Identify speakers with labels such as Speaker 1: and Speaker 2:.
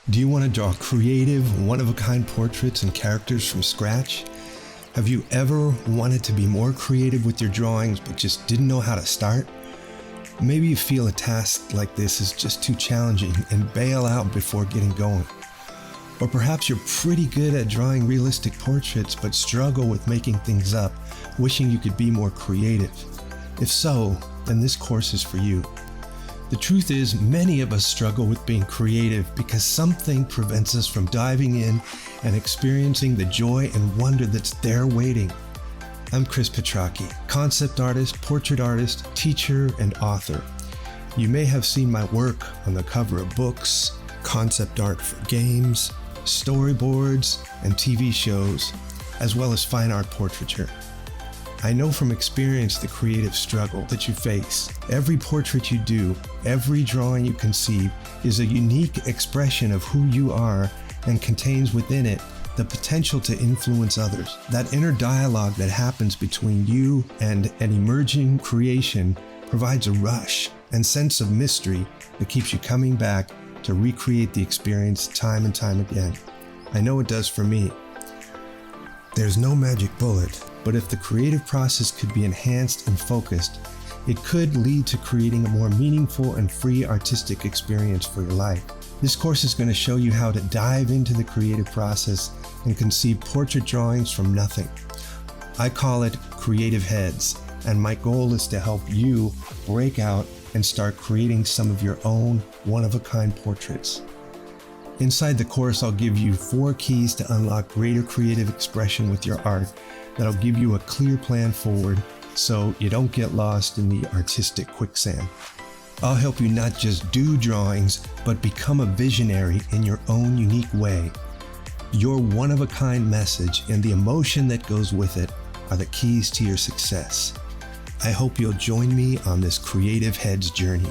Speaker 1: Do you want to draw creative, one-of-a-kind portraits and characters from scratch? Have you ever wanted to be more creative with your drawings but just didn't know how to start? Maybe you feel a task like this is just too challenging and bail out before getting going. Or perhaps you're pretty good at drawing realistic portraits but struggle with making things up, wishing you could be more creative. If so, then this course is for you. The truth is, many of us struggle with being creative because something prevents us from diving in and experiencing the joy and wonder that's there waiting. I'm Cre8tive, concept artist, portrait artist, teacher, and author. You may have seen my work on the cover of books, concept art for games, storyboards, and TV shows, as well as fine art portraiture. I know from experience the creative struggle that you face. Every portrait you do, every drawing you conceive is a unique expression of who you are and contains within it the potential to influence others. That inner dialogue that happens between you and an emerging creation provides a rush and sense of mystery that keeps you coming back to recreate the experience time and time again. I know it does for me. There's no magic bullet, but if the creative process could be enhanced and focused, it could lead to creating a more meaningful and free artistic experience for your life. This course is going to show you how to dive into the creative process and conceive portrait drawings from nothing. I call it Cre8tive Headz, and my goal is to help you break out and start creating some of your own one-of-a-kind portraits. Inside the course, I'll give you 4 keys to unlock greater creative expression with your art that'll give you a clear plan forward so you don't get lost in the artistic quicksand. I'll help you not just do drawings, but become a visionary in your own unique way. Your one-of-a-kind message and the emotion that goes with it are the keys to your success. I hope you'll join me on this Cre8tive Headz journey.